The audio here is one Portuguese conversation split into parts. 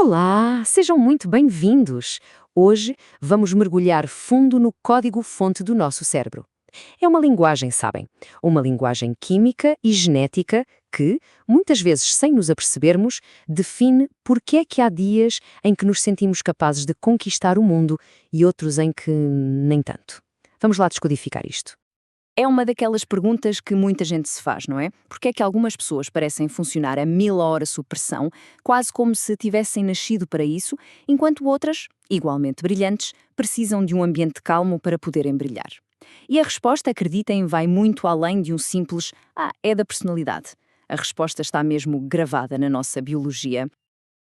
Olá, sejam muito bem-vindos! Hoje vamos mergulhar fundo no código-fonte do nosso cérebro. É uma linguagem, sabem? Uma linguagem química e genética que, muitas vezes sem nos apercebermos, define porque é que há dias em que nos sentimos capazes de conquistar o mundo e outros em que nem tanto. Vamos lá descodificar isto. É uma daquelas perguntas que muita gente se faz, não é? Porque é que algumas pessoas parecem funcionar a 1000 horas sob pressão, quase como se tivessem nascido para isso, enquanto outras, igualmente brilhantes, precisam de um ambiente calmo para poderem brilhar. E a resposta, acreditem, vai muito além de um simples é da personalidade. A resposta está mesmo gravada na nossa biologia.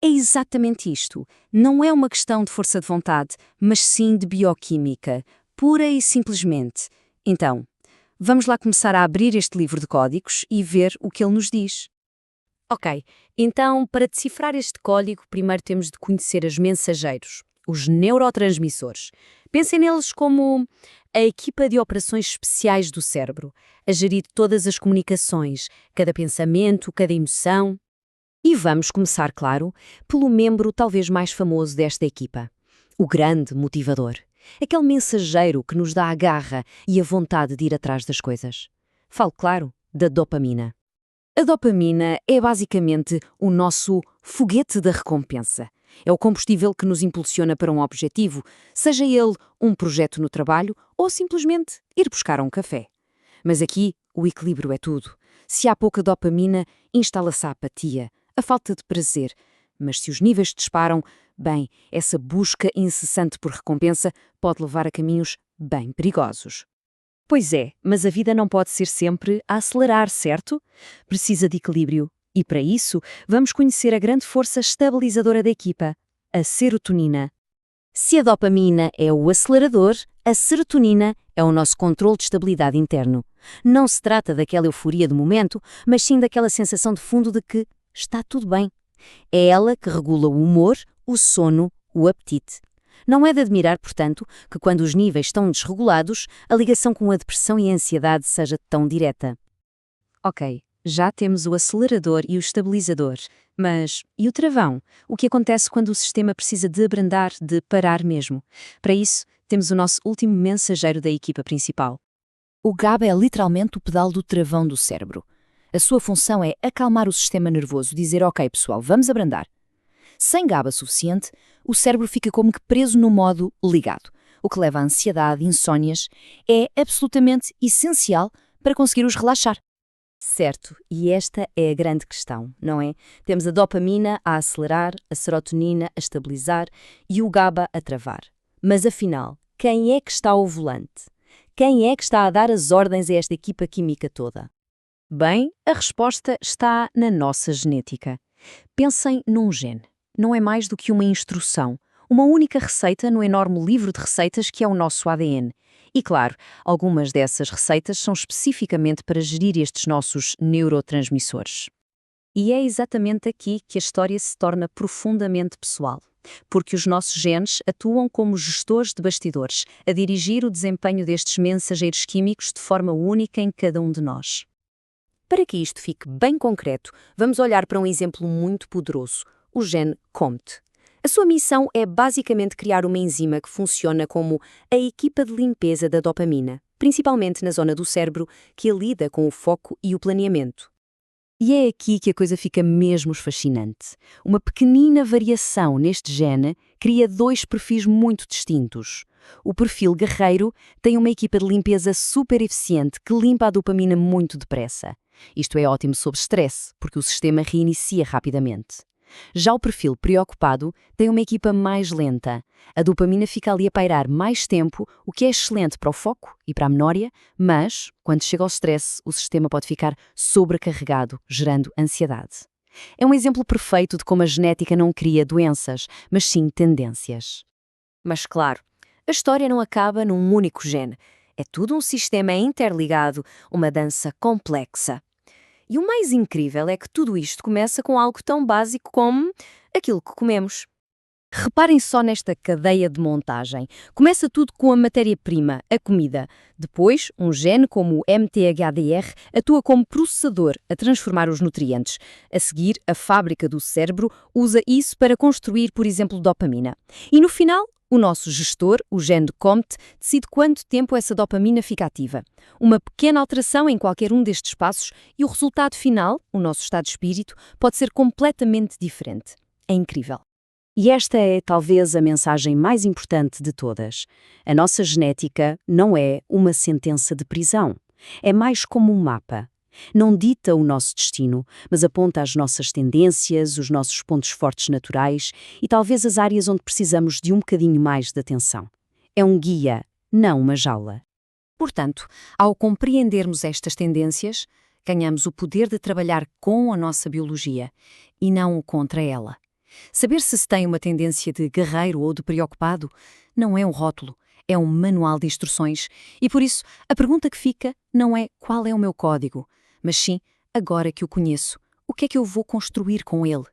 É exatamente isto. Não é uma questão de força de vontade, mas sim de bioquímica, pura e simplesmente. Então, vamos lá começar a abrir este livro de códigos e ver o que ele nos diz. Ok, então, para decifrar este código, primeiro temos de conhecer os mensageiros, os neurotransmissores. Pensem neles como a equipa de operações especiais do cérebro, a gerir todas as comunicações, cada pensamento, cada emoção. E vamos começar, claro, pelo membro talvez mais famoso desta equipa, o grande motivador. Aquele mensageiro que nos dá a garra e a vontade de ir atrás das coisas. Falo, claro, da dopamina. A dopamina é basicamente o nosso foguete da recompensa. É o combustível que nos impulsiona para um objetivo, seja ele um projeto no trabalho ou simplesmente ir buscar um café. Mas aqui o equilíbrio é tudo. Se há pouca dopamina, instala-se a apatia, a falta de prazer. Mas se os níveis disparam, bem, essa busca incessante por recompensa pode levar a caminhos bem perigosos. Pois é, mas a vida não pode ser sempre a acelerar, certo? Precisa de equilíbrio. E para isso, vamos conhecer a grande força estabilizadora da equipa, a serotonina. Se a dopamina é o acelerador, a serotonina é o nosso controle de estabilidade interno. Não se trata daquela euforia do momento, mas sim daquela sensação de fundo de que está tudo bem. É ela que regula o humor, o sono, o apetite. Não é de admirar, portanto, que quando os níveis estão desregulados, a ligação com a depressão e a ansiedade seja tão direta. Ok, já temos o acelerador e o estabilizador. Mas e o travão? O que acontece quando o sistema precisa de abrandar, de parar mesmo? Para isso, temos o nosso último mensageiro da equipa principal. O GABA é literalmente o pedal do travão do cérebro. A sua função é acalmar o sistema nervoso, dizer ok pessoal, vamos abrandar. Sem GABA suficiente, o cérebro fica como que preso no modo ligado, o que leva à ansiedade, insónias, é absolutamente essencial para conseguir-os relaxar. Certo, e esta é a grande questão, não é? Temos a dopamina a acelerar, a serotonina a estabilizar e o GABA a travar. Mas afinal, quem é que está ao volante? Quem é que está a dar as ordens a esta equipa química toda? Bem, a resposta está na nossa genética. Pensem num gene. Não é mais do que uma instrução, uma única receita no enorme livro de receitas que é o nosso ADN. E claro, algumas dessas receitas são especificamente para gerir estes nossos neurotransmissores. E é exatamente aqui que a história se torna profundamente pessoal. Porque os nossos genes atuam como gestores de bastidores, a dirigir o desempenho destes mensageiros químicos de forma única em cada um de nós. Para que isto fique bem concreto, vamos olhar para um exemplo muito poderoso, o gene COMT. A sua missão é basicamente criar uma enzima que funciona como a equipa de limpeza da dopamina, principalmente na zona do cérebro que lida com o foco e o planeamento. E é aqui que a coisa fica mesmo fascinante. Uma pequenina variação neste gene cria dois perfis muito distintos. O perfil guerreiro tem uma equipa de limpeza super eficiente que limpa a dopamina muito depressa. Isto é ótimo sob stress, porque o sistema reinicia rapidamente. Já o perfil preocupado tem uma equipa mais lenta. A dopamina fica ali a pairar mais tempo, o que é excelente para o foco e para a memória, mas, quando chega ao stress, o sistema pode ficar sobrecarregado, gerando ansiedade. É um exemplo perfeito de como a genética não cria doenças, mas sim tendências. Mas claro, a história não acaba num único gene. É tudo um sistema interligado, uma dança complexa. E o mais incrível é que tudo isto começa com algo tão básico como aquilo que comemos. Reparem só nesta cadeia de montagem. Começa tudo com a matéria-prima, a comida. Depois, um gene como o MTHDR atua como processador a transformar os nutrientes. A seguir, a fábrica do cérebro usa isso para construir, por exemplo, dopamina. E no final, o nosso gestor, o gene de COMT, decide quanto tempo essa dopamina fica ativa. Uma pequena alteração em qualquer um destes passos e o resultado final, o nosso estado de espírito, pode ser completamente diferente. É incrível. E esta é talvez a mensagem mais importante de todas. A nossa genética não é uma sentença de prisão. É mais como um mapa. Não dita o nosso destino, mas aponta as nossas tendências, os nossos pontos fortes naturais e talvez as áreas onde precisamos de um bocadinho mais de atenção. É um guia, não uma jaula. Portanto, ao compreendermos estas tendências, ganhamos o poder de trabalhar com a nossa biologia e não contra ela. Saber se tem uma tendência de guerreiro ou de preocupado não é um rótulo, é um manual de instruções e, por isso, a pergunta que fica não é qual é o meu código, mas sim, agora que o conheço, o que é que eu vou construir com ele?